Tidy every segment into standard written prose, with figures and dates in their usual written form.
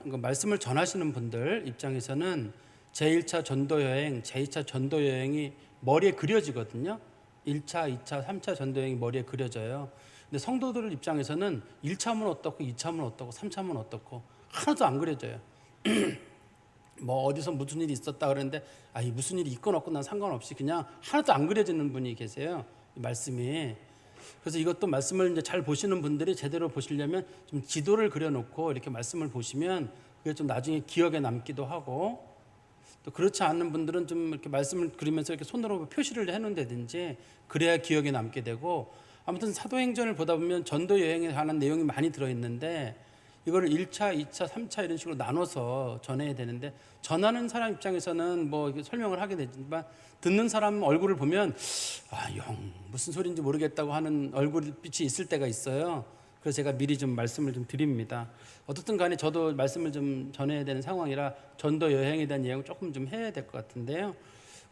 말씀을 전하시는 분들 입장에서는 제1차 전도 여행, 제2차 전도 여행이 머리에 그려지거든요. 1차, 2차, 3차 전도 여행이 머리에 그려져요. 근데 성도들 입장에서는 1차면 어떻고, 2차면 어떻고, 3차면 어떻고 하나도 안 그려져요. 뭐 어디서 무슨 일이 있었다 그러는데 이 무슨 일이 있건 없건 난 상관없이 그냥 하나도 안 그려지는 분이 계세요. 이 말씀이. 그래서 이것도 말씀을 이제 잘 보시는 분들이 제대로 보시려면 좀 지도를 그려놓고 이렇게 말씀을 보시면 그게 좀 나중에 기억에 남기도 하고, 또 그렇지 않은 분들은 좀 이렇게 말씀을 그리면서 이렇게 손으로 표시를 해놓는다든지 그래야 기억에 남게 되고, 아무튼 사도행전을 보다 보면 전도 여행에 관한 내용이 많이 들어있는데 이거를 1차, 2차, 3차 이런 식으로 나눠서 전해야 되는데, 전하는 사람 입장에서는 뭐 설명을 하게 되지만 듣는 사람 얼굴을 보면 영 무슨 소리인지 모르겠다고 하는 얼굴빛이 있을 때가 있어요. 그래서 제가 미리 좀 말씀을 좀 드립니다. 어떻든 간에 저도 말씀을 좀 전해야 되는 상황이라 전도 여행에 대한 이야기를 조금 좀 해야 될 것 같은데요.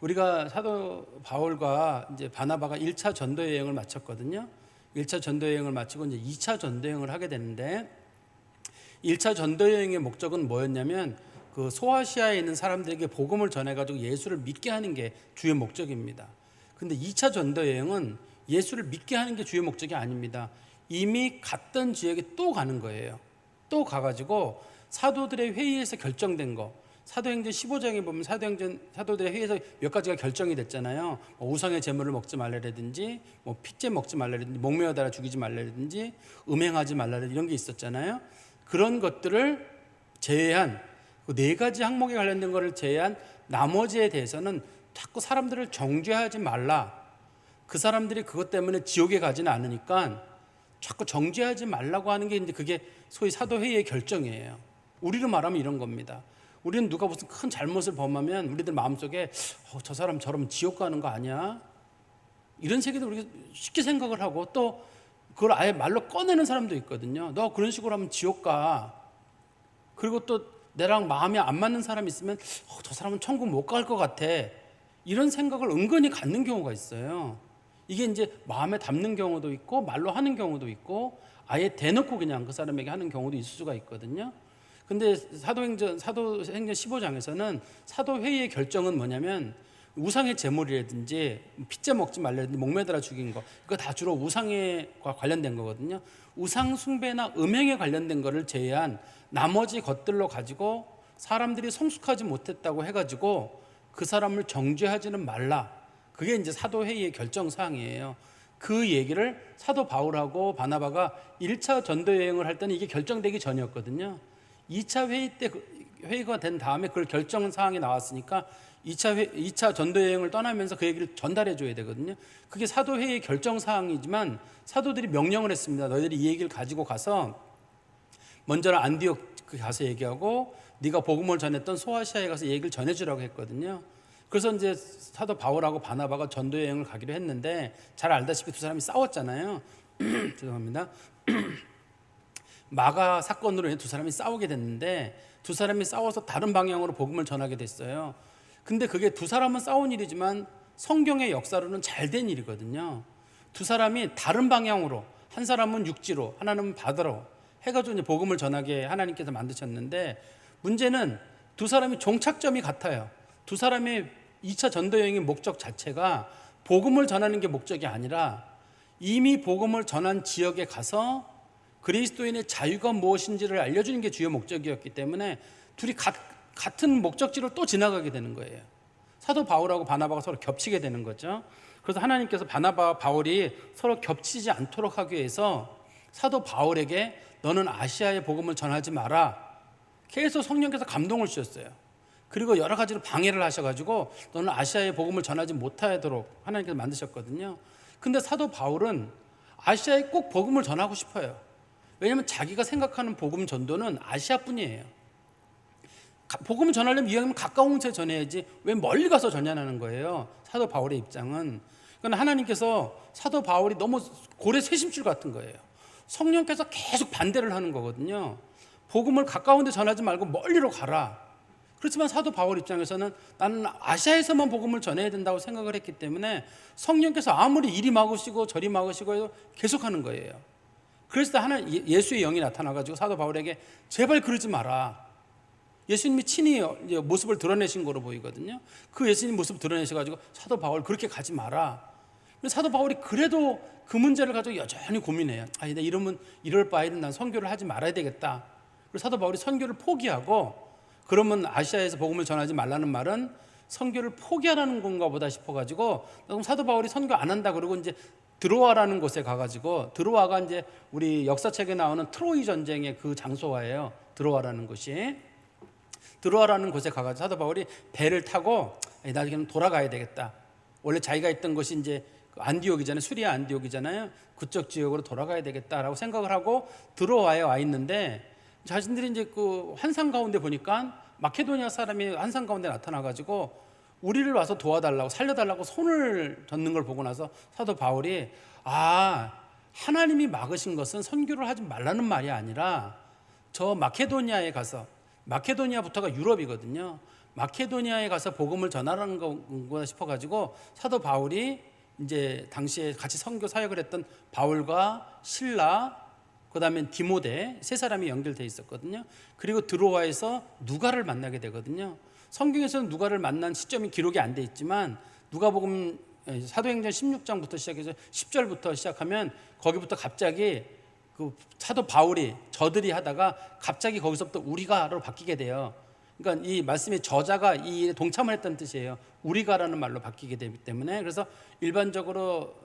우리가 사도 바울과 이제 바나바가 1차 전도 여행을 마쳤거든요. 1차 전도 여행을 마치고 이제 2차 전도 여행을 하게 되는데, 1차 전도 여행의 목적은 뭐였냐면 그 소아시아에 있는 사람들에게 복음을 전해가지고 예수를 믿게 하는 게 주요 목적입니다. 근데 2차 전도 여행은 예수를 믿게 하는 게 주요 목적이 아닙니다. 이미 갔던 지역에 또 가는 거예요. 또 가가지고 사도들의 회의에서 결정된 거, 사도행전 15장에 보면 사도들의 회의에서 몇 가지가 결정이 됐잖아요. 우상의 제물을 먹지 말라라든지, 핏째 먹지 말라라든지, 목매어달아 죽이지 말라라든지, 음행하지 말라라든지 이런 게 있었잖아요. 그런 것들을 제외한 그 4가지 항목에 관련된 것을 제외한 나머지에 대해서는 자꾸 사람들을 정죄하지 말라. 그 사람들이 그것 때문에 지옥에 가지는 않으니까 자꾸 정죄하지 말라고 하는 게 이제 그게 소위 사도회의의 결정이에요. 우리로 말하면 이런 겁니다. 우리는 누가 무슨 큰 잘못을 범하면 우리들 마음속에 저 사람 저러면 지옥 가는 거 아니야? 이런 세계도 우리가 쉽게 생각을 하고, 또 그걸 아예 말로 꺼내는 사람도 있거든요. 너 그런 식으로 하면 지옥 가. 그리고 또 내랑 마음이 안 맞는 사람이 있으면 저 사람은 천국 못 갈 것 같아. 이런 생각을 은근히 갖는 경우가 있어요. 이게 이제 마음에 담는 경우도 있고 말로 하는 경우도 있고 아예 대놓고 그냥 그 사람에게 하는 경우도 있을 수가 있거든요. 근데 사도행전 15장에서는 사도회의의 결정은 뭐냐면 우상의 제물이라든지 핏째 먹지 말라든지 목매달아 죽인 거, 이거 다 주로 우상에 관련된 거거든요. 우상 숭배나 음행에 관련된 거를 제외한 나머지 것들로 가지고 사람들이 성숙하지 못했다고 해가지고 그 사람을 정죄하지는 말라. 그게 이제 사도회의의 결정사항이에요. 그 얘기를 사도 바울하고 바나바가 1차 전도 여행을 할 때는 이게 결정되기 전이었거든요. 2차 회의 때 회의가 된 다음에 그걸 결정사항이 나왔으니까 2차 전도 여행을 떠나면서 그 얘기를 전달해 줘야 되거든요. 그게 사도회의의 결정사항이지만 사도들이 명령을 했습니다. 너희들이 이 얘기를 가지고 가서 먼저는 안디옥 가서 얘기하고 네가 복음을 전했던 소아시아에 가서 얘기를 전해주라고 했거든요. 그래서 이제 사도 바울하고 바나바가 전도 여행을 가기로 했는데, 잘 알다시피 두 사람이 싸웠잖아요. 죄송합니다. 마가 사건으로 인해 두 사람이 싸우게 됐는데, 두 사람이 싸워서 다른 방향으로 복음을 전하게 됐어요. 근데 그게 두 사람은 싸운 일이지만 성경의 역사로는 잘 된 일이거든요. 두 사람이 다른 방향으로, 한 사람은 육지로, 하나는 바다로 해가지고 이제 복음을 전하게 하나님께서 만드셨는데, 문제는 두 사람이 종착점이 같아요. 두 사람의 2차 전도 여행의 목적 자체가 복음을 전하는 게 목적이 아니라 이미 복음을 전한 지역에 가서 그리스도인의 자유가 무엇인지를 알려주는 게 주요 목적이었기 때문에 둘이 같은 목적지를 또 지나가게 되는 거예요. 사도 바울하고 바나바가 서로 겹치게 되는 거죠. 그래서 하나님께서 바나바와 바울이 서로 겹치지 않도록 하기 위해서 사도 바울에게 너는 아시아의 복음을 전하지 마라. 계속 성령께서 감동을 주셨어요. 그리고 여러 가지로 방해를 하셔가지고 너는 아시아의 복음을 전하지 못하도록 하나님께서 만드셨거든요. 근데 사도 바울은 아시아에 꼭 복음을 전하고 싶어요. 왜냐하면 자기가 생각하는 복음 전도는 아시아뿐이에요. 복음을 전하려면 이왕이면 가까운 곳에 전해야지 왜 멀리 가서 전하는 거예요. 사도 바울의 입장은. 그러니까 하나님께서 사도 바울이 너무 고래 쇠심줄 같은 거예요. 성령께서 계속 반대를 하는 거거든요. 복음을 가까운 데 전하지 말고 멀리로 가라. 그렇지만 사도 바울 입장에서는 나는 아시아에서만 복음을 전해야 된다고 생각을 했기 때문에 성령께서 아무리 이리 막으시고 저리 막으시고 해도 계속하는 거예요. 그래서 예수의 영이 나타나가지고 사도 바울에게 제발 그러지 마라. 예수님이 친히 모습을 드러내신 거로 보이거든요. 그 예수님 모습 드러내셔가지고 사도 바울 그렇게 가지 마라. 사도 바울이 그래도 그 문제를 가지고 여전히 고민해요. 내가 이럴 바에는 난 선교를 하지 말아야 되겠다. 그래서 사도 바울이 선교를 포기하고, 그러면 아시아에서 복음을 전하지 말라는 말은 선교를 포기하라는 건가 보다 싶어가지고, 그럼 사도 바울이 선교 안 한다 그러고 이제 드로아라는 곳에 가가지고, 드로아가 이제 우리 역사책에 나오는 트로이 전쟁의 그 장소화예요. 드로아라는 곳이. 드로아라는 곳에 가가지고 사도 바울이 배를 타고 나 지금 돌아가야 되겠다. 원래 자기가 있던 곳이 이제 안디옥이잖아요. 수리아 안디옥이잖아요. 그쪽 지역으로 돌아가야 되겠다라고 생각을 하고 드로아에 와 있는데, 자신들이 이제 그 환상 가운데 보니까 마케도니아 사람이 환상 가운데 나타나가지고 우리를 와서 도와달라고, 살려달라고 손을 젓는 걸 보고 나서 사도 바울이 하나님이 막으신 것은 선교를 하지 말라는 말이 아니라 저 마케도니아에 가서, 마케도니아부터가 유럽이거든요. 마케도니아에 가서 복음을 전하라는 건가 싶어가지고 사도 바울이 이제 당시에 같이 선교 사역을 했던 바울과 실라, 그 다음에 디모데 세 사람이 연결되어 있었거든요. 그리고 드로아에서 누가를 만나게 되거든요. 성경에서는 누가를 만난 시점이 기록이 안 돼 있지만, 누가복음 사도행전 16장부터 시작해서 10절부터 시작하면 거기부터 갑자기 그 사도 바울이 저들이 하다가 갑자기 거기서부터 우리가로 바뀌게 돼요. 그러니까 이 말씀의 저자가 이 일에 동참을 했다는 뜻이에요. 우리가라는 말로 바뀌게 되기 때문에, 그래서 일반적으로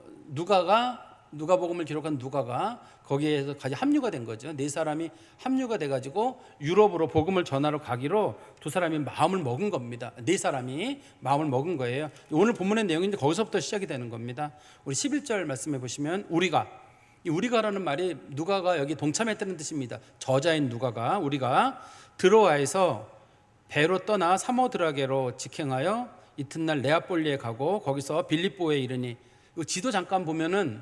누가복음을 기록한 누가가 거기에서 같이 합류가 된 거죠. 네 사람이 합류가 돼가지고 유럽으로 복음을 전하러 가기로 두 사람이 마음을 먹은 겁니다. 네 사람이 마음을 먹은 거예요. 오늘 본문의 내용이 거기서부터 시작이 되는 겁니다. 우리 11절 말씀해 보시면 이 우리가라는 말이 누가가 여기 동참했다는 뜻입니다. 저자인 누가가, 우리가 드로아에서 배로 떠나 사모드라게로 직행하여 이튿날 네아폴리에 가고 거기서 빌립보에 이르니, 지도 잠깐 보면은,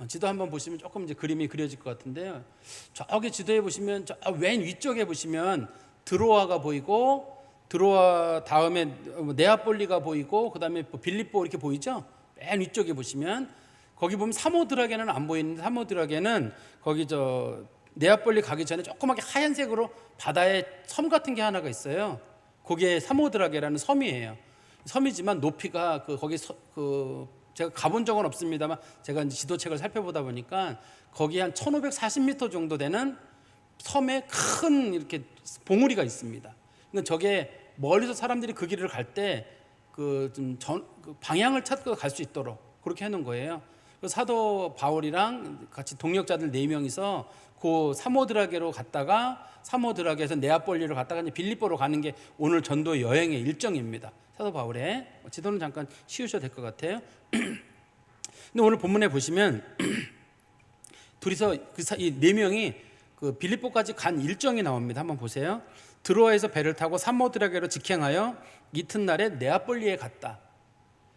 지도 한번 보시면 조금 이제 그림이 그려질 것 같은데요. 저기 지도에 보시면 왼 위쪽에 보시면 드로아가 보이고, 드로아 다음에 네아폴리가 보이고, 그 다음에 빌립보 이렇게 보이죠. 맨 위쪽에 보시면 거기 보면 사모드라게는 안 보이는데, 사모드라게는 거기 네아폴리 가기 전에 조그맣게 하얀색으로 바다에 섬 같은 게 하나가 있어요. 그게 사모드라게라는 섬이에요. 섬이지만 높이가 제가 가본 적은 없습니다만, 제가 이제 지도책을 살펴보다 보니까 거기 한 1540m 정도 되는 섬에 큰 이렇게 봉우리가 있습니다. 그러니까 저게 멀리서 사람들이 그 길을 갈 때 그 방향을 찾고 갈 수 있도록 그렇게 해놓은 거예요. 사도 바울이랑 같이 동역자들 4명이서 그 사모드라게로 갔다가, 사모드라게에서 네아폴리로 갔다가 이제 빌립보로 가는 게 오늘 전도 여행의 일정입니다. 사도 바울의 지도는 잠깐 씌우셔도 될 것 같아요. 근데 오늘 본문에 보시면 둘이서 이 4명이 그 빌립보까지 간 일정이 나옵니다. 한번 보세요. 드로아에서 배를 타고 사모드라게로 직행하여 이튿날에 네아폴리에 갔다.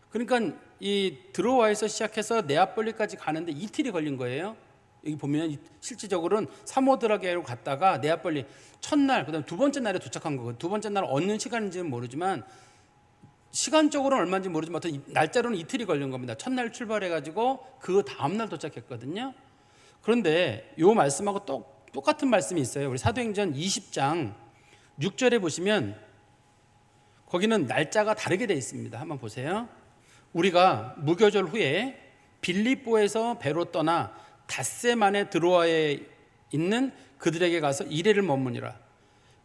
그러니까 이 드로아에서 시작해서 네아폴리까지 가는데 이틀이 걸린 거예요. 여기 보면 실질적으로는 사모드라게로 갔다가 네아폴리 첫날, 그다음 두 번째 날에 도착한 거고, 두 번째 날 어느 시간인지는 모르지만, 시간적으로는 얼마인지 모르지만 날짜로는 이틀이 걸린 겁니다. 첫날 출발해가지고 그 다음날 도착했거든요. 그런데 이 말씀하고 똑같은 말씀이 있어요. 우리 사도행전 20장 6절에 보시면 거기는 날짜가 다르게 되어 있습니다. 한번 보세요. 우리가 무교절 후에 빌립보에서 배로 떠나 닷새 만에 드로아에 있는 그들에게 가서 이레를 머무니라.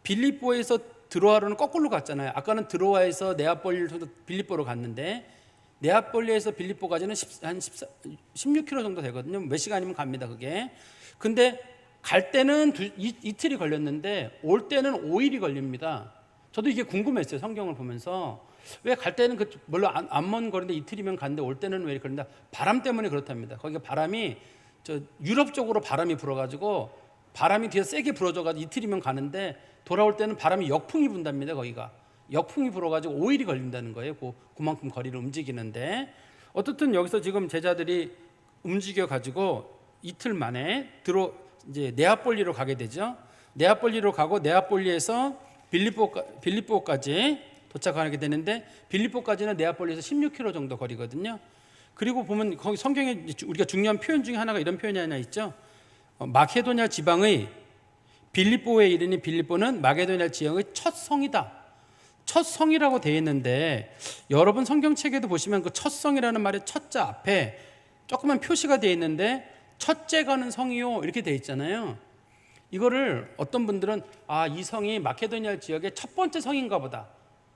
빌립보에서 드로아로는 거꾸로 갔잖아요. 아까는 드로아에서 네아폴리에서 빌립보로 갔는데, 네아폴리에서 빌립보까지는 한 16km 정도 되거든요. 몇 시간이면 갑니다, 그게. 근데 갈 때는 이틀이 걸렸는데 올 때는 5일이 걸립니다. 저도 이게 궁금했어요. 성경을 보면서 왜 갈 때는 별로 안 먼 거리인데 이틀이면 갔는데 올 때는 왜 이렇게 걸린다? 바람 때문에 그렇답니다. 거기가 바람이 유럽 쪽으로 바람이 불어가지고, 바람이 뒤에 세게 불어줘가지고 이틀이면 가는데 돌아올 때는 바람이 역풍이 분답니다. 거기가 역풍이 불어가지고 5일이 걸린다는 거예요. 그만큼 거리를 움직이는데, 어떻든 여기서 지금 제자들이 움직여가지고 이틀 만에 이제 네아폴리로 가게 되죠. 네아폴리로 가고 네아폴리에서 빌립보까지 도착하게 되는데, 빌립보까지는 네아폴리에서 16km 정도 거리거든요. 그리고 보면 거기 성경에 우리가 중요한 표현 중에 하나가 이런 표현이 하나 있죠. 마케도냐 지방의 빌립보에 이르니 빌립보는 마케도냐 지역의 첫 성이다. 첫 성이라고 되어 있는데 여러분 성경책에도 보시면 그 첫 성이라는 말의 첫자 앞에 조그만 표시가 되어 있는데 첫째 가는 성이요 이렇게 되어 있잖아요. 이거를 어떤 분들은 이 성이 마케도냐 지역의 첫 번째 성인가 보다.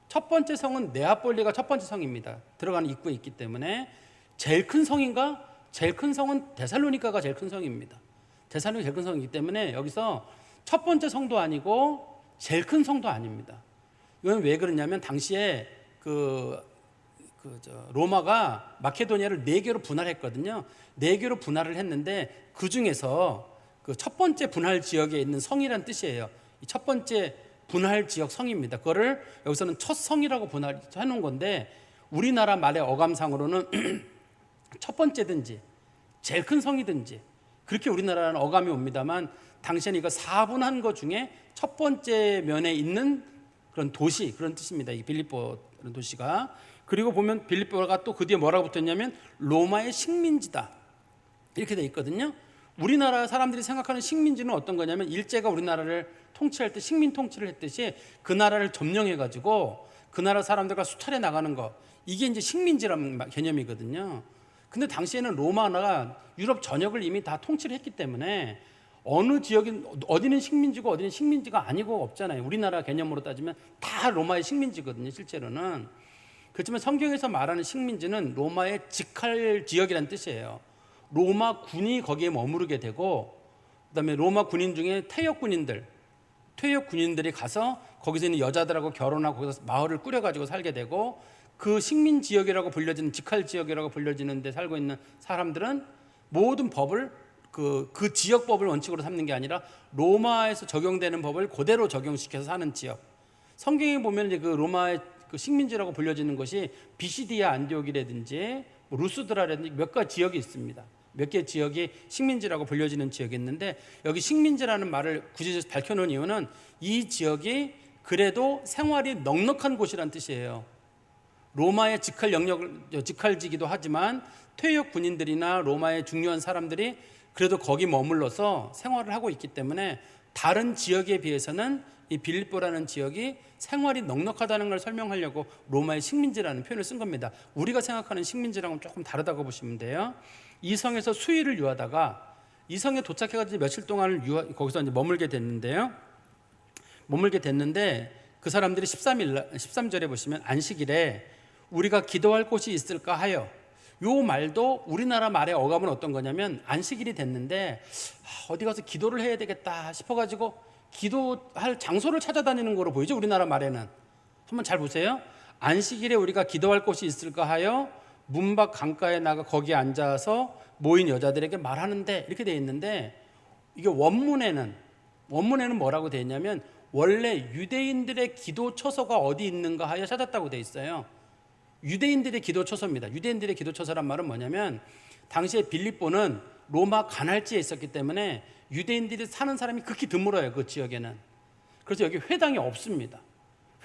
첫 번째 성은 네아폴리가 첫 번째 성입니다. 들어가는 입구에 있기 때문에 제일 큰 성인가? 제일 큰 성은 데살로니가가 제일 큰 성입니다. 데살로니가 제일 큰 성이기 때문에 여기서 첫 번째 성도 아니고 제일 큰 성도 아닙니다. 이건 왜 그러냐면 당시에 로마가 마케도니아를 4개로 분할했거든요. 4개로 분할을 했는데 그 중에서 그 첫 번째 분할 지역에 있는 성이란 뜻이에요. 이 첫 번째 분할 지역 성입니다. 그거를 여기서는 첫 성이라고 분할해 놓은 건데 우리나라 말의 어감상으로는 첫 번째든지 제일 큰 성이든지 그렇게 우리나라는 어감이 옵니다만 당시에는 이거 4분한 것 중에 첫 번째 면에 있는 그런 도시 그런 뜻입니다. 이 빌립보라는 도시가. 그리고 보면 빌립보가 또 그 뒤에 뭐라고 붙었냐면 로마의 식민지다 이렇게 돼 있거든요. 우리나라 사람들이 생각하는 식민지는 어떤 거냐면 일제가 우리나라를 통치할 때 식민 통치를 했듯이 그 나라를 점령해 가지고 그 나라 사람들과 수탈해 나가는 거 이게 이제 식민지라는 개념이거든요. 근데 당시에는 로마가 유럽 전역을 이미 다 통치를 했기 때문에 어느 지역인 어디는 식민지고 어디는 식민지가 아니고 없잖아요. 우리나라 개념으로 따지면 다 로마의 식민지거든요. 실제로는. 그렇지만 성경에서 말하는 식민지는 로마의 직할 지역이라는 뜻이에요. 로마 군이 거기에 머무르게 되고 그다음에 로마 군인 중에 퇴역 군인들이 가서 거기서 있는 여자들하고 결혼하고 거기서 마을을 꾸려가지고 살게 되고 그 식민 지역이라고 불려지는 직할 지역이라고 불려지는 데 살고 있는 사람들은 모든 법을 그 지역 법을 원칙으로 삼는 게 아니라 로마에서 적용되는 법을 그대로 적용시켜서 사는 지역. 성경에 보면 이제 그 로마의 그 식민지라고 불려지는 것이 비시디아 안디옥이라든지 루스드라라든지 몇 가지 지역이 있습니다. 몇 개 지역이 식민지라고 불려지는 지역이 있는데 여기 식민지라는 말을 굳이 밝혀놓은 이유는 이 지역이 그래도 생활이 넉넉한 곳이란 뜻이에요. 로마의 직할지기도 하지만 퇴역 군인들이나 로마의 중요한 사람들이 그래도 거기 머물러서 생활을 하고 있기 때문에 다른 지역에 비해서는 이 빌립보라는 지역이 생활이 넉넉하다는 걸 설명하려고 로마의 식민지라는 표현을 쓴 겁니다. 우리가 생각하는 식민지랑은 조금 다르다고 보시면 돼요. 이 성에서 수일을 유하다가 이 성에 도착해가지고 며칠 동안을 거기서 이제 머물게 됐는데 그 사람들이 13절에 보시면 안식일에 우리가 기도할 곳이 있을까 하여 요 말도 우리나라 말의 어감은 어떤 거냐면 안식일이 됐는데 어디 가서 기도를 해야 되겠다 싶어가지고 기도할 장소를 찾아다니는 거로 보이죠. 우리나라 말에는. 한번 잘 보세요. 안식일에 우리가 기도할 곳이 있을까 하여 문 밖 강가에 나가 거기에 앉아서 모인 여자들에게 말하는데 이렇게 되어 있는데 이게 원문에는 뭐라고 되어 있냐면 원래 유대인들의 기도 처소가 어디 있는가 하여 찾았다고 되어 있어요. 유대인들의 기도 처소입니다. 유대인들의 기도 처소란 말은 뭐냐면 당시에 빌립보는 로마 간할지에 있었기 때문에 유대인들이 사는 사람이 극히 드물어요. 그 지역에는. 그래서 여기 회당이 없습니다.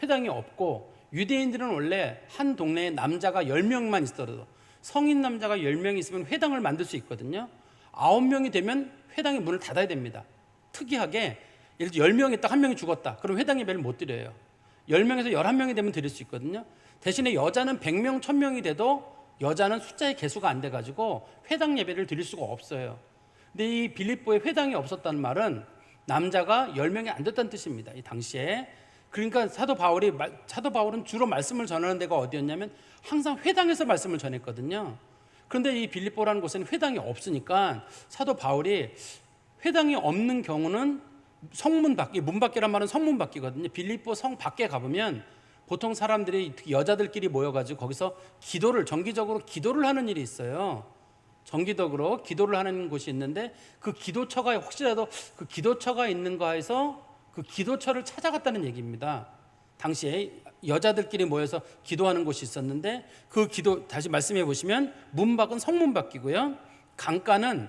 회당이 없고 유대인들은 원래 한 동네에 남자가 10명만 있더라도 성인 남자가 10명 있으면 회당을 만들 수 있거든요. 9명이 되면 회당의 문을 닫아야 됩니다. 특이하게 예를 들어 10명이 있다 1명이 죽었다. 그럼 회당 예배를 못 드려요. 10명에서 11명이 되면 드릴 수 있거든요. 대신에 여자는 100명, 1000명이 돼도 여자는 숫자의 개수가 안 돼가지고 회당 예배를 드릴 수가 없어요. 근데 이 빌립보에 회당이 없었다는 말은 남자가 10명이 안 됐다는 뜻입니다. 이 당시에. 그러니까 사도 바울은 주로 말씀을 전하는 데가 어디였냐면 항상 회당에서 말씀을 전했거든요. 그런데 이 빌립보라는 곳에는 회당이 없으니까 사도 바울이 회당이 없는 경우는 성문 밖에, 문 밖이란 말은 성문 밖이거든요. 빌립보 성 밖에 가보면 보통 사람들이 여자들끼리 모여가지고 거기서 정기적으로 기도를 하는 일이 있어요. 정기적으로 기도를 하는 곳이 있는데 그 기도처가 혹시라도 그 기도처가 있는가 해서 그 기도처를 찾아갔다는 얘기입니다. 당시에 여자들끼리 모여서 기도하는 곳이 있었는데 그 기도 다시 말씀해 보시면 문 밖은 성문 밖이고요. 강가는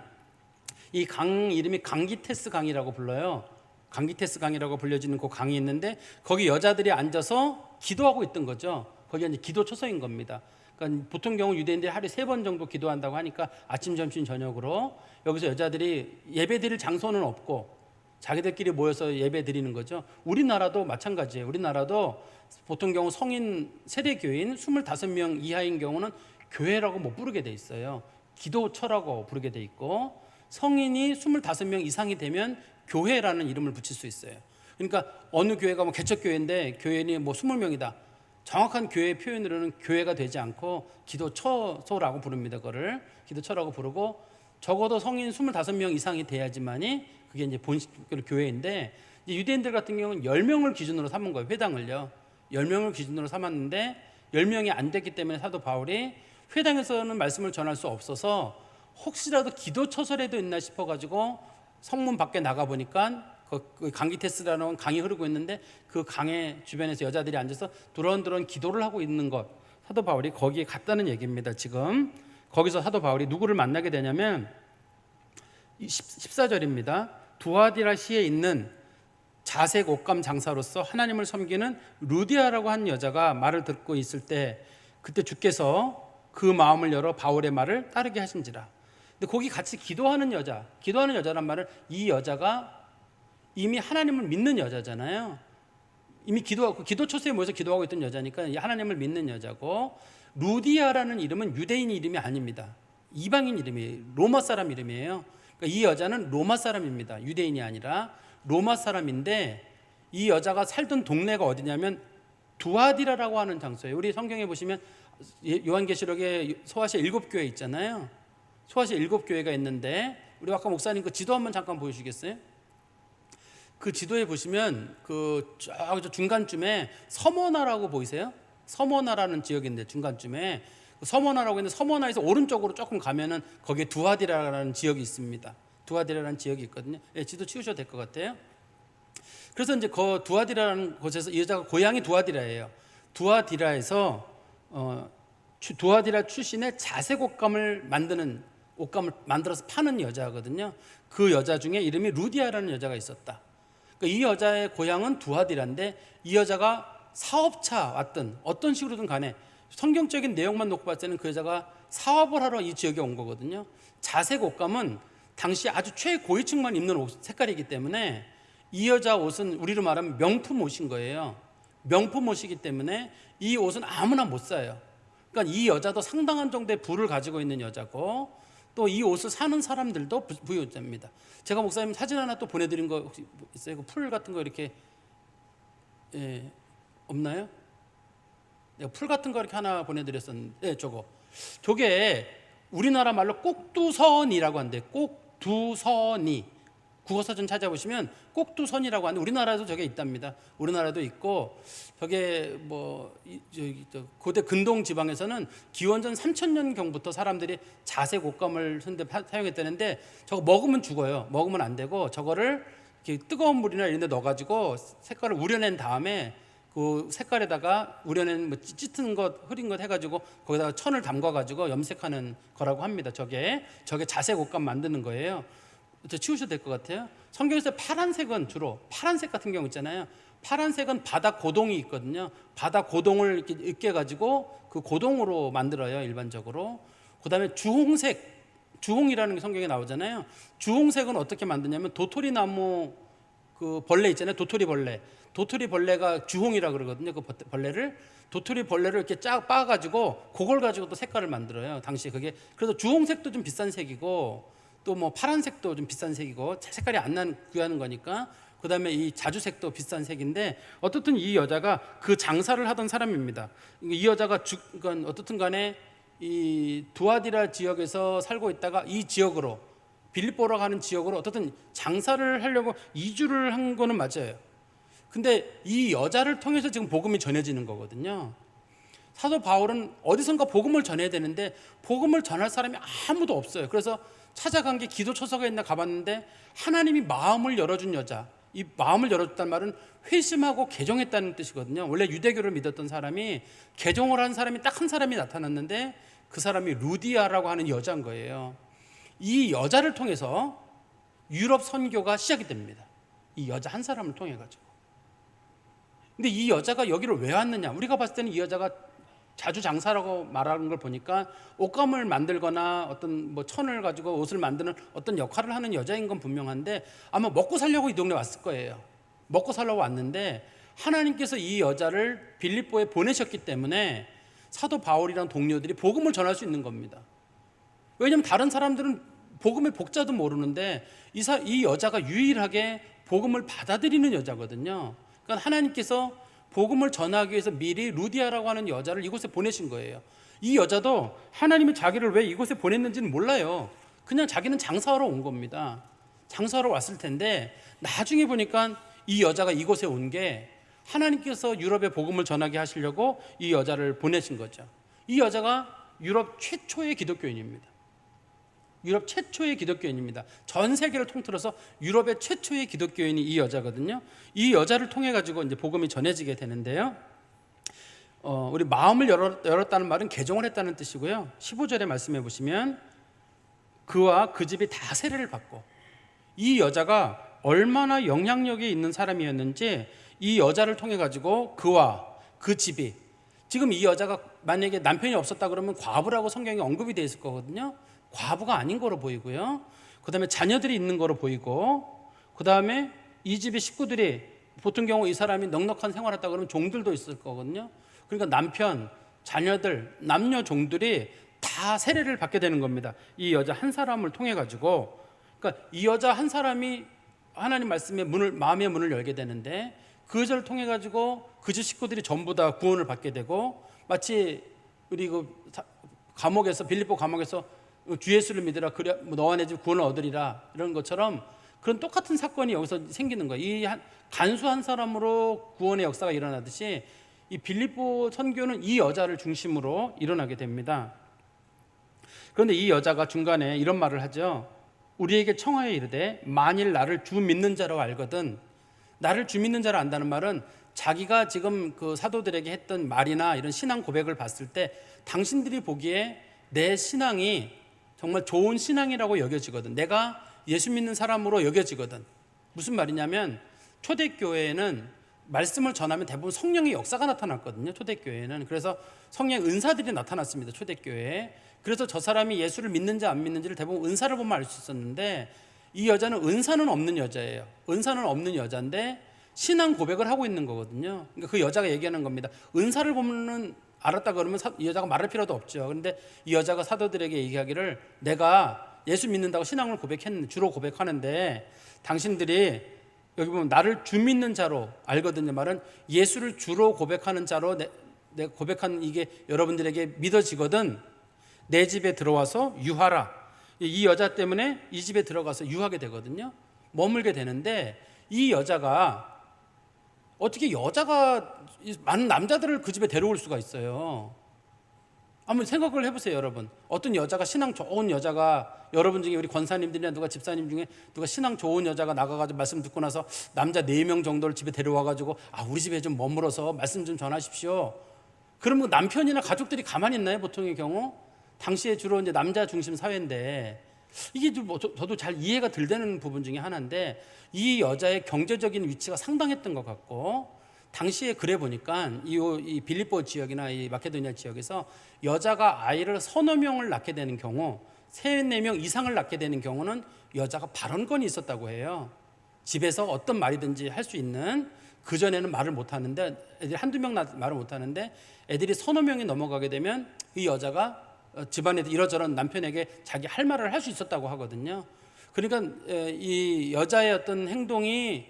이 강 이름이 강기테스 강이라고 불러요. 강기테스 강이라고 불려지는 그 강이 있는데 거기 여자들이 앉아서 기도하고 있던 거죠. 거기가 이제 기도 처소인 겁니다. 그러니까 보통 경우 유대인들이 하루에 3번 정도 기도한다고 하니까 아침, 점심, 저녁으로 여기서 여자들이 예배 드릴 장소는 없고 자기들끼리 모여서 예배 드리는 거죠. 우리나라도 마찬가지예요. 우리나라도 보통 경우 성인 세대교인 25명 이하인 경우는 교회라고 못 부르게 돼 있어요. 기도처라고 부르게 돼 있고, 성인이 25명 이상이 되면 교회라는 이름을 붙일 수 있어요. 그러니까 어느 교회가 뭐 개척교회인데 교인이 뭐 20명이다. 정확한 교회 표현으로는 교회가 되지 않고 기도처소라고 부릅니다. 그거를 기도처라고 부르고, 적어도 성인 25명 이상이 돼야지만이 그게 이제 본식으로 교회인데, 이제 유대인들 같은 경우는 10명을 기준으로 삼은 거예요. 회당을요. 10명을 기준으로 삼았는데 10명이 안 됐기 때문에 사도 바울이 회당에서는 말씀을 전할 수 없어서 혹시라도 기도처소라도 있나 싶어가지고 성문 밖에 나가 보니까 그 강기테스라는 강이 흐르고 있는데 그 강의 주변에서 여자들이 앉아서 두런두런 기도를 하고 있는 것, 사도 바울이 거기에 갔다는 얘기입니다. 지금 거기서 사도 바울이 누구를 만나게 되냐면 14절입니다. 두아디라시에 있는 자색 옷감 장사로서 하나님을 섬기는 루디아라고 한 여자가 말을 듣고 있을 때 그때 주께서 그 마음을 열어 바울의 말을 따르게 하신지라. 근데 거기 같이 기도하는 여자란 말은 이 여자가 이미 하나님을 믿는 여자잖아요. 이미 기도하고 기도처소에 모여서 기도하고 있던 여자니까 하나님을 믿는 여자고, 루디아라는 이름은 유대인 이름이 아닙니다. 이방인 이름이에요. 로마 사람 이름이에요. 그러니까 이 여자는 로마 사람입니다. 유대인이 아니라 로마 사람인데, 이 여자가 살던 동네가 어디냐면 두아디라라고 하는 장소예요. 우리 성경에 보시면 요한계시록에 소아시아 7교회 있잖아요. 소아시아 7교회가 있는데, 우리 아까 목사님 그 지도 한번 잠깐 보여주시겠어요? 그 지도에 보시면 그 중간쯤에 서머나라고 보이세요? 서머나라는 지역인데 중간쯤에 서머나라고 있는데, 서머나에서 오른쪽으로 조금 가면은 거기에 두아디라라는 지역이 있습니다. 두아디라라는 지역이 있거든요. 네, 지도 치우셔도 될 것 같아요. 그래서 이제 그 두아디라라는 곳에서 이 여자가 고향이 두아디라예요. 두아디라에서 두아디라 출신의 자색 옷감을 만들어서 파는 여자거든요. 그 여자 중에 이름이 루디아라는 여자가 있었다. 그러니까 이 여자의 고향은 두아디라인데, 이 여자가 사업차 왔든 어떤 식으로든 간에 성경적인 내용만 놓고 봤을 때는 그 여자가 사업을 하러 이 지역에 온 거거든요. 자색 옷감은 당시 아주 최고위층만 입는 옷 색깔이기 때문에 이 여자 옷은 우리로 말하면 명품 옷인 거예요. 명품 옷이기 때문에 이 옷은 아무나 못 사요. 그러니까 이 여자도 상당한 정도의 부를 가지고 있는 여자고, 또 이 옷을 사는 사람들도 부유자입니다. 제가 목사님 사진 하나 또 보내드린 거 혹시 있어요? 그 풀 같은 거 이렇게 없나요? 내가 풀 같은 거 이렇게 하나 보내드렸었는데, 저게 우리나라 말로 꼭두선이라고 하는데, 꼭두선이 국어사전 찾아보시면 꼭두선이라고 하는데 우리나라에도 저게 있답니다. 우리나라도 있고, 저게 고대 근동 지방에서는 기원전 3000년경부터 사람들이 자색 옷감을 사용했다는데, 저거 먹으면 죽어요. 먹으면 안 되고, 저거를 이렇게 뜨거운 물이나 이런 데 넣어가지고 색깔을 우려낸 다음에 그 색깔에다가 우려낸 뭐 짙은 것, 흐린 것 해가지고 거기다가 천을 담가가지고 염색하는 거라고 합니다. 저게 자색 옷감 만드는 거예요. 치우셔도 될 것 같아요. 성경에서 파란색은 주로, 파란색 같은 경우 있잖아요. 파란색은 바다 고동이 있거든요. 바다 고동을 이렇게 으깨가지고 그 고동으로 만들어요, 일반적으로. 그 다음에 주홍이라는 게 성경에 나오잖아요. 주홍색은 어떻게 만드냐면 도토리 나무 그 벌레 있잖아요. 도토리 벌레가 주홍이라 그러거든요. 그 벌레를, 도토리 벌레를 이렇게 쫙 빻아가지고 그걸 가지고 또 색깔을 만들어요. 당시에 그게. 그래서 주홍색도 좀 비싼 색이고, 또 뭐 파란색도 좀 비싼 색이고, 색깔이 안 난 구하는 거니까. 그 다음에 이 자주색도 비싼 색인데, 어떻든 이 여자가 그 장사를 하던 사람입니다. 이 여자가 그러니까 어떻든 간에 이 두아디라 지역에서 살고 있다가 이 지역으로, 빌립보라고 하는 지역으로 어떻든 장사를 하려고 이주를 한 거는 맞아요. 근데 이 여자를 통해서 지금 복음이 전해지는 거거든요. 사도 바울은 어디선가 복음을 전해야 되는데 복음을 전할 사람이 아무도 없어요. 그래서 찾아간 게 기도처소가 있나 가봤는데, 하나님이 마음을 열어준 여자, 이 마음을 열어줬다는 말은 회심하고 개종했다는 뜻이거든요. 원래 유대교를 믿었던 사람이 개종을 한 사람이 딱 한 사람이 나타났는데, 그 사람이 루디아라고 하는 여자인 거예요. 이 여자를 통해서 유럽 선교가 시작이 됩니다. 이 여자 한 사람을 통해 가지고. 근데 이 여자가 여기를 왜 왔느냐? 우리가 봤을 때는 이 여자가 자주 장사라고 말하는 걸 보니까 옷감을 만들거나 어떤 뭐 천을 가지고 옷을 만드는 어떤 역할을 하는 여자인 건 분명한데 아마 먹고 살려고 이 동네 왔을 거예요. 먹고 살려고 왔는데 하나님께서 이 여자를 빌립보에 보내셨기 때문에 사도 바울이랑 동료들이 복음을 전할 수 있는 겁니다. 왜냐하면 다른 사람들은 복음의 복자도 모르는데 이 여자가 유일하게 복음을 받아들이는 여자거든요. 그러니까 하나님께서 복음을 전하기 위해서 미리 루디아라고 하는 여자를 이곳에 보내신 거예요. 이 여자도 하나님이 자기를 왜 이곳에 보냈는지는 몰라요. 그냥 자기는 장사하러 온 겁니다. 장사하러 왔을 텐데 나중에 보니까 이 여자가 이곳에 온 게 하나님께서 유럽에 복음을 전하게 하시려고 이 여자를 보내신 거죠. 이 여자가 유럽 최초의 기독교인입니다. 유럽 최초의 기독교인입니다. 전 세계를 통틀어서 유럽의 최초의 기독교인이 이 여자거든요. 이 여자를 통해 가지고 이제 복음이 전해지게 되는데요. 우리 마음을 열었다는 말은 개종을 했다는 뜻이고요. 15절에 말씀해 보시면 그와 그 집이 다 세례를 받고, 이 여자가 얼마나 영향력이 있는 사람이었는지 이 여자를 통해 가지고 그와 그 집이, 지금 이 여자가 만약에 남편이 없었다 그러면 과부라고 성경에 언급이 되어 있을 거거든요. 과부가 아닌 거로 보이고요. 그 다음에 자녀들이 있는 거로 보이고, 그 다음에 이 집의 식구들이, 보통 경우 이 사람이 넉넉한 생활했다 그러면 종들도 있을 거거든요. 그러니까 남편, 자녀들, 남녀 종들이 다 세례를 받게 되는 겁니다. 이 여자 한 사람을 통해 가지고. 그러니까 이 여자 한 사람이 하나님 말씀의 문을, 마음의 문을 열게 되는데 그 여자를 통해 가지고 그 집 식구들이 전부 다 구원을 받게 되고, 마치 우리 그 감옥에서, 빌립보 감옥에서 주 예수를 믿으라, 그래 너와 내 집 구원을 얻으리라, 이런 것처럼 그런 똑같은 사건이 여기서 생기는 거예요. 이 간수한 사람으로 구원의 역사가 일어나듯이 이 빌립보 선교는 이 여자를 중심으로 일어나게 됩니다. 그런데 이 여자가 중간에 이런 말을 하죠. 우리에게 청하여 이르되 만일 나를 주 믿는 자로 알거든. 나를 주 믿는 자로 안다는 말은 자기가 지금 그 사도들에게 했던 말이나 이런 신앙 고백을 봤을 때 당신들이 보기에 내 신앙이 정말 좋은 신앙이라고 여겨지거든. 내가 예수 믿는 사람으로 여겨지거든. 무슨 말이냐면 초대교회에는 말씀을 전하면 대부분 성령의 역사가 나타났거든요. 초대교회에는. 그래서 성령 은사들이 나타났습니다. 초대교회에. 그래서 저 사람이 예수를 믿는지 안 믿는지를 대부분 은사를 보면 알 수 있었는데, 이 여자는 은사는 없는 여자예요. 은사는 없는 여자인데 신앙 고백을 하고 있는 거거든요. 그러니까 그 여자가 얘기하는 겁니다. 은사를 보면은 알았다 그러면 이 여자가 말할 필요도 없죠. 그런데 이 여자가 사도들에게 얘기하기를, 내가 예수 믿는다고 신앙을 고백했는데, 주로 고백하는데 당신들이 여기 보면 나를 주 믿는 자로 알거든요. 말은 예수를 주로 고백하는 자로 내가 고백한 이게 여러분들에게 믿어지거든. 내 집에 들어와서 유하라. 이 여자 때문에 이 집에 들어가서 유하게 되거든요. 머물게 되는데, 이 여자가 어떻게 많은 남자들을 그 집에 데려올 수가 있어요? 한번 생각을 해보세요, 여러분. 어떤 여자가, 신앙 좋은 여자가, 여러분 중에 우리 권사님들이나 누가 집사님 중에 누가 신앙 좋은 여자가 나가가지고 말씀 듣고 나서 남자 4명 정도를 집에 데려와가지고 우리 집에 좀 머물어서 말씀 좀 전하십시오. 그러면 남편이나 가족들이 가만히 있나요, 보통의 경우? 당시에 주로 이제 남자 중심 사회인데, 이게 저도 잘 이해가 덜 되는 부분 중에 하나인데, 이 여자의 경제적인 위치가 상당했던 것 같고, 당시에 그래 보니까 이 빌립보 지역이나 이 마케도니아 지역에서 여자가 아이를 서너 명을 낳게 되는 경우, 3, 4명 이상을 낳게 되는 경우는 여자가 발언권이 있었다고 해요. 집에서 어떤 말이든지 할 수 있는. 그전에는 말을 못하는데, 애들이 한두 명 말을 못하는데 애들이 서너 명이 넘어가게 되면 이 여자가 집안에 이러저런 남편에게 자기 할 말을 할 수 있었다고 하거든요. 그러니까 이 여자의 어떤 행동이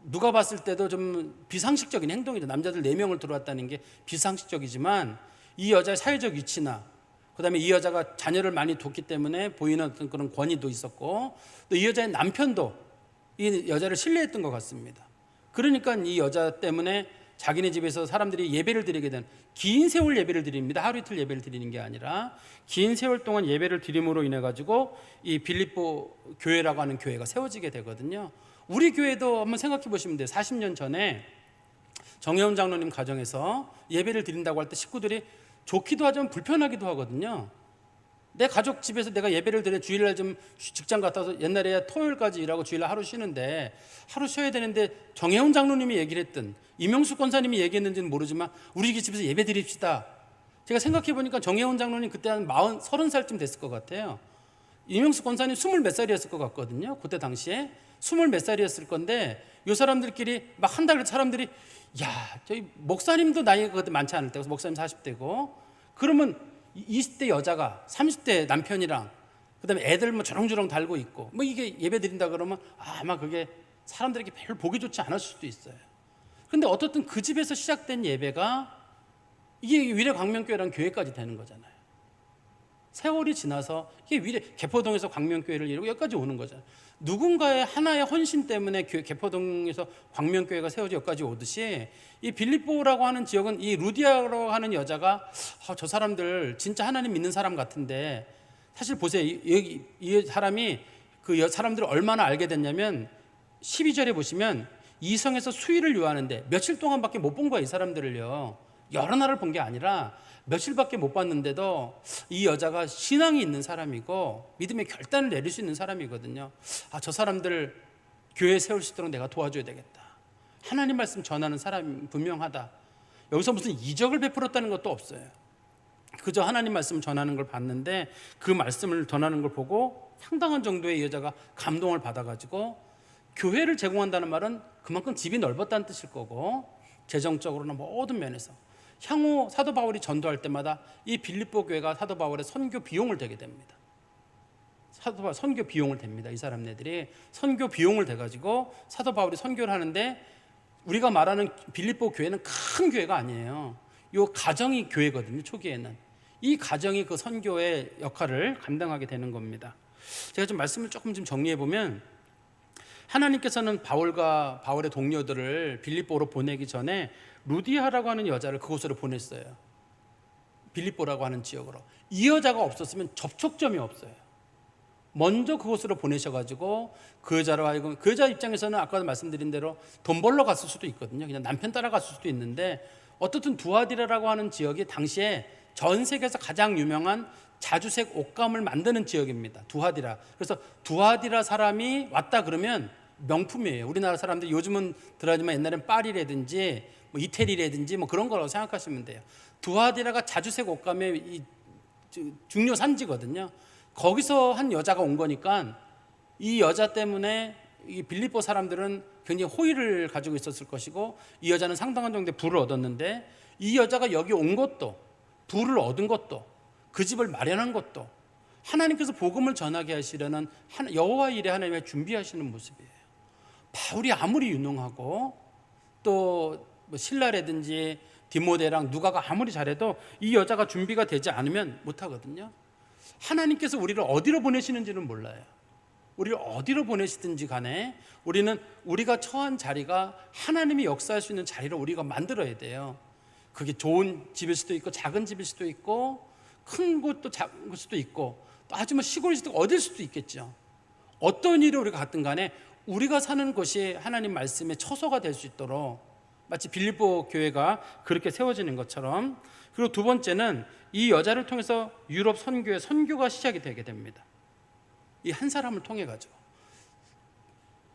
누가 봤을 때도 좀 비상식적인 행동이죠. 남자들 4명을 들어왔다는 게 비상식적이지만, 이 여자의 사회적 위치나, 그 다음에 이 여자가 자녀를 많이 뒀기 때문에 보이는 어떤 그런 권위도 있었고, 또 이 여자의 남편도 이 여자를 신뢰했던 것 같습니다. 그러니까 이 여자 때문에 자기네 집에서 사람들이 예배를 드리게 된, 긴 세월 예배를 드립니다. 하루 이틀 예배를 드리는 게 아니라 긴 세월 동안 예배를 드림으로 인해 가지고 이 빌립보 교회라고 하는 교회가 세워지게 되거든요. 우리 교회도 한번 생각해 보시면 돼요. 40년 전에 정혜원 장로님 가정에서 예배를 드린다고 할 때 식구들이 좋기도 하지만 불편하기도 하거든요. 내 가족 집에서 내가 예배를 드려, 주일날 좀 직장 갔다 와서, 옛날에 토요일까지 일하고 주일날 하루 쉬는데, 하루 쉬어야 되는데 정혜원 장로님이 얘기를 했든 이명숙 권사님이 얘기했는지는 모르지만 우리 집에서 예배 드립시다. 제가 생각해 보니까 정혜원 장로님 그때 한 30살쯤 됐을 것 같아요. 이명숙 권사님 20 몇 살이었을 것 같거든요. 그때 당시에 20 몇 살이었을 건데 이 사람들끼리 막 한다 그래서 사람들이 야, 저희 목사님도 나이가 그때 많지 않을 때고 목사님 40대고 그러면 20대 여자가 30대 남편이랑 그다음에 애들 뭐 주렁주렁 달고 있고 뭐 이게 예배 드린다 그러면 아마 그게 사람들에게 별로 보기 좋지 않을 수도 있어요. 근데 어떻든 그 집에서 시작된 예배가 이게 위례광명교회라는 교회까지 되는 거잖아요. 세월이 지나서 이게 개포동에서 광명교회를 이루고 여기까지 오는 거잖아요. 누군가의 하나의 헌신 때문에 개포동에서 광명교회가 세워져 여기까지 오듯이 이 빌립보라고 하는 지역은 이 루디아라고 하는 여자가 저 사람들 진짜 하나님 믿는 사람 같은데 사실 보세요. 이 사람이 그 사람들을 얼마나 알게 됐냐면 12절에 보시면 이성에서 수위를 요하는데 며칠 동안밖에 못 본 거야. 이 사람들을요. 여러 날을 본 게 아니라 며칠밖에 못 봤는데도 이 여자가 신앙이 있는 사람이고 믿음의 결단을 내릴 수 있는 사람이거든요. 저 사람들 교회에 세울 수 있도록 내가 도와줘야 되겠다. 하나님 말씀 전하는 사람이 분명하다. 여기서 무슨 이적을 베풀었다는 것도 없어요. 그저 하나님 말씀 전하는 걸 봤는데 그 말씀을 전하는 걸 보고 상당한 정도의 여자가 감동을 받아가지고 교회를 제공한다는 말은 그만큼 집이 넓었다는 뜻일 거고 재정적으로나 모든 면에서 향후 사도 바울이 전도할 때마다 이 빌립보 교회가 사도 바울의 선교 비용을 대게 됩니다. 사도 바울 선교 비용을 댑니다. 이 사람네들이 선교 비용을 대가지고 사도 바울이 선교를 하는데 우리가 말하는 빌립보 교회는 큰 교회가 아니에요. 이 가정이 교회거든요. 초기에는 이 가정이 그 선교의 역할을 감당하게 되는 겁니다. 제가 좀 말씀을 조금 좀 정리해 보면 하나님께서는 바울과 바울의 동료들을 빌립보로 보내기 전에 루디아라고 하는 여자를 그곳으로 보냈어요. 빌립보라고 하는 지역으로. 이 여자가 없었으면 접촉점이 없어요. 먼저 그곳으로 보내셔가지고 그 여자로 하여금 그 여자 입장에서는 아까도 말씀드린 대로 돈 벌러 갔을 수도 있거든요. 그냥 남편 따라갔을 수도 있는데 어떻든 두아디라라고 하는 지역이 당시에 전 세계에서 가장 유명한 자주색 옷감을 만드는 지역입니다. 두아디라. 그래서 두아디라 사람이 왔다 그러면 명품이에요. 우리나라 사람들이 요즘은 들어가지만 옛날엔 파리라든지 뭐 이태리라든지 뭐 그런 거라고 생각하시면 돼요. 두아디라가 자주색 옷감의 이 중요 산지거든요. 거기서 한 여자가 온 거니까 이 여자 때문에 이 빌립보 사람들은 굉장히 호의를 가지고 있었을 것이고 이 여자는 상당한 정도의 부를 얻었는데 이 여자가 여기 온 것도 부를 얻은 것도 그 집을 마련한 것도 하나님께서 복음을 전하게 하시려는 여호와 일에 하나님의 준비하시는 모습이에요. 바울이 아무리 유능하고 또 신라라든지 디모데랑 누가가 아무리 잘해도 이 여자가 준비가 되지 않으면 못하거든요. 하나님께서 우리를 어디로 보내시는지는 몰라요. 우리를 어디로 보내시든지 간에 우리는 우리가 처한 자리가 하나님이 역사할 수 있는 자리로 우리가 만들어야 돼요. 그게 좋은 집일 수도 있고 작은 집일 수도 있고 큰 곳도 작은 수도 있고 또 아주 뭐 시골일 수도 있고 어딜 수도 있겠죠. 어떤 일을 우리가 갔든 간에 우리가 사는 곳이 하나님 말씀의 처소가 될 수 있도록 마치 빌립보 교회가 그렇게 세워지는 것처럼. 그리고 두 번째는 이 여자를 통해서 유럽 선교의 선교가 시작이 되게 됩니다. 이 한 사람을 통해 가지고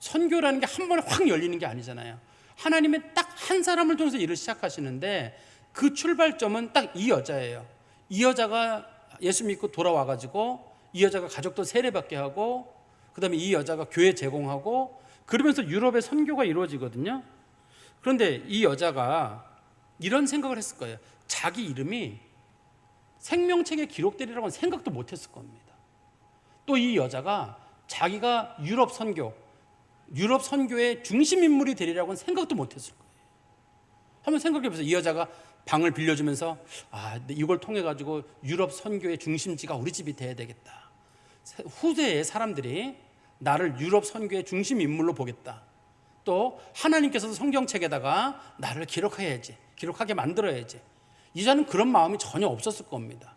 선교라는 게 한 번에 확 열리는 게 아니잖아요. 하나님의 딱 한 사람을 통해서 일을 시작하시는데 그 출발점은 딱 이 여자예요. 이 여자가 예수 믿고 돌아와 가지고 이 여자가 가족도 세례받게 하고 그다음에 이 여자가 교회 제공하고 그러면서 유럽의 선교가 이루어지거든요. 그런데 이 여자가 이런 생각을 했을 거예요. 자기 이름이 생명책에 기록되리라고는 생각도 못했을 겁니다. 또 이 여자가 자기가 유럽 선교의 중심 인물이 되리라고는 생각도 못했을 거예요. 한번 생각해 보세요. 이 여자가 방을 빌려주면서 이걸 통해 가지고 유럽 선교의 중심지가 우리 집이 돼야 되겠다. 후대의 사람들이 나를 유럽 선교의 중심 인물로 보겠다. 또 하나님께서도 성경책에다가 나를 기록하게 만들어야지. 이 여자는 그런 마음이 전혀 없었을 겁니다.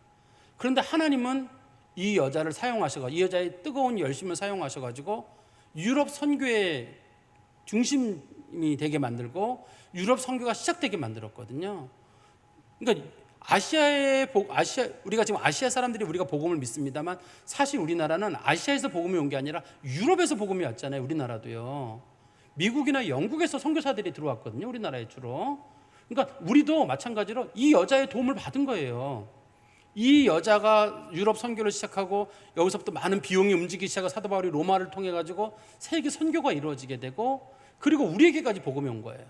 그런데 하나님은 이 여자를 사용하셔서 이 여자의 뜨거운 열심을 사용하셔가지고 유럽 선교의 중심이 되게 만들고 유럽 선교가 시작되게 만들었거든요. 그러니까 우리가 지금 아시아 사람들이 우리가 복음을 믿습니다만 사실 우리나라는 아시아에서 복음이 온 게 아니라 유럽에서 복음이 왔잖아요. 우리나라도요. 미국이나 영국에서 선교사들이 들어왔거든요. 우리나라에 주로. 그러니까 우리도 마찬가지로 이 여자의 도움을 받은 거예요. 이 여자가 유럽 선교를 시작하고 여기서부터 많은 비용이 움직이기 시작하고 사도 바울이 로마를 통해 가지고 세계 선교가 이루어지게 되고, 그리고 우리에게까지 복음이 온 거예요.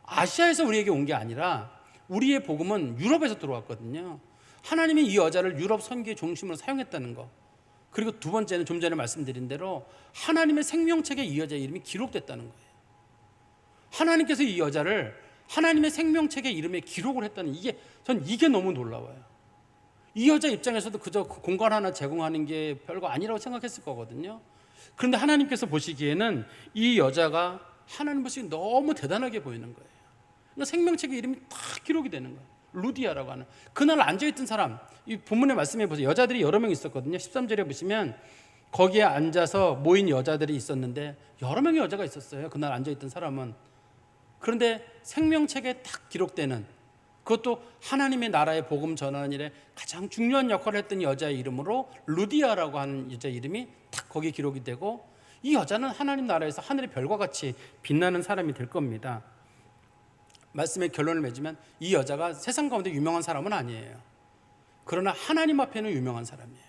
아시아에서 우리에게 온 게 아니라 우리의 복음은 유럽에서 들어왔거든요. 하나님이 이 여자를 유럽 선교의 중심으로 사용했다는 거. 그리고 두 번째는 좀 전에 말씀드린 대로 하나님의 생명책에 이 여자의 이름이 기록됐다는 거예요. 하나님께서 이 여자를 하나님의 생명책의 이름에 기록을 했다는, 전 이게 너무 놀라워요. 이 여자 입장에서도 그저 공간 하나 제공하는 게 별거 아니라고 생각했을 거거든요. 그런데 하나님께서 보시기에는 이 여자가 하나님 보시기 너무 대단하게 보이는 거예요. 그러니까 생명책의 이름이 딱 기록이 되는 거예요. 루디아라고 하는. 그날 앉아있던 사람, 이 본문의 말씀해 보세요. 여자들이 여러 명 있었거든요. 13절에 보시면 거기에 앉아서 모인 여자들이 있었는데 여러 명의 여자가 있었어요. 그날 앉아있던 사람은. 그런데 생명책에 딱 기록되는, 그것도 하나님의 나라의 복음 전하는 일에 가장 중요한 역할을 했던 여자의 이름으로 루디아라고 하는 여자의 이름이 딱 거기에 기록이 되고, 이 여자는 하나님 나라에서 하늘의 별과 같이 빛나는 사람이 될 겁니다. 말씀의 결론을 맺으면 이 여자가 세상 가운데 유명한 사람은 아니에요. 그러나 하나님 앞에는 유명한 사람이에요.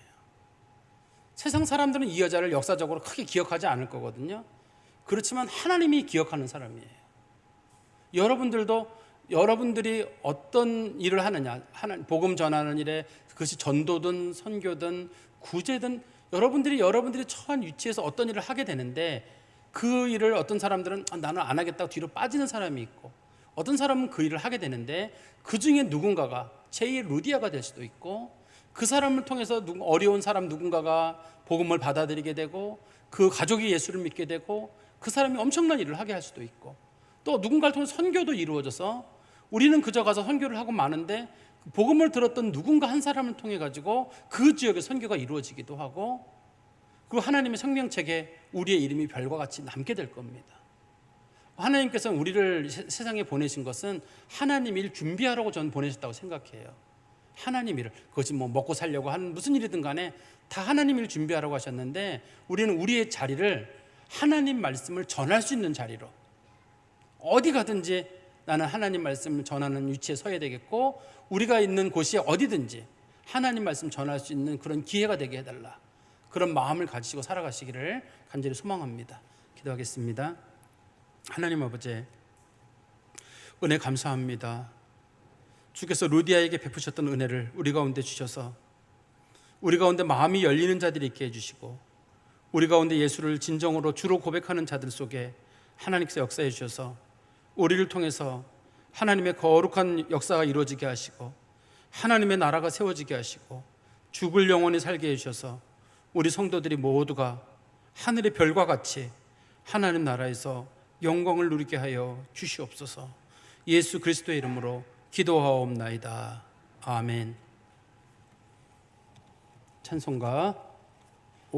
세상 사람들은 이 여자를 역사적으로 크게 기억하지 않을 거거든요. 그렇지만 하나님이 기억하는 사람이에요. 여러분들도 여러분들이 어떤 일을 하느냐, 복음 전하는 일에, 그것이 전도든 선교든 구제든 여러분들이 처한 위치에서 어떤 일을 하게 되는데, 그 일을 어떤 사람들은 나는 안 하겠다고 뒤로 빠지는 사람이 있고, 어떤 사람은 그 일을 하게 되는데 그 중에 누군가가 제2의 루디아가 될 수도 있고, 그 사람을 통해서 어려운 사람 누군가가 복음을 받아들이게 되고 그 가족이 예수를 믿게 되고 그 사람이 엄청난 일을 하게 할 수도 있고, 또 누군가를 통해 선교도 이루어져서 우리는 그저 가서 선교를 하고 마는데 복음을 들었던 누군가 한 사람을 통해 가지고 그 지역의 선교가 이루어지기도 하고, 그리고 하나님의 생명책에 우리의 이름이 별과 같이 남게 될 겁니다. 하나님께서는 우리를 세상에 보내신 것은 하나님 일 준비하라고 저는 보내셨다고 생각해요. 하나님 일을, 그것이 뭐 먹고 살려고 하는 무슨 일이든 간에 다 하나님 일 준비하라고 하셨는데, 우리는 우리의 자리를 하나님 말씀을 전할 수 있는 자리로, 어디 가든지 나는 하나님 말씀을 전하는 위치에 서야 되겠고, 우리가 있는 곳이 어디든지 하나님 말씀 전할 수 있는 그런 기회가 되게 해달라, 그런 마음을 가지시고 살아가시기를 간절히 소망합니다. 기도하겠습니다. 하나님 아버지, 은혜 감사합니다. 주께서 루디아에게 베푸셨던 은혜를 우리 가운데 주셔서 우리 가운데 마음이 열리는 자들이 있게 해주시고, 우리 가운데 예수를 진정으로 주로 고백하는 자들 속에 하나님께서 역사해 주셔서 우리를 통해서 하나님의 거룩한 역사가 이루어지게 하시고 하나님의 나라가 세워지게 하시고 죽을 영혼이 살게 해주셔서 우리 성도들이 모두가 하늘의 별과 같이 하나님 나라에서 영광을 누리게 하여 주시옵소서. 예수 그리스도의 이름으로 기도하옵나이다. 아멘. 찬송가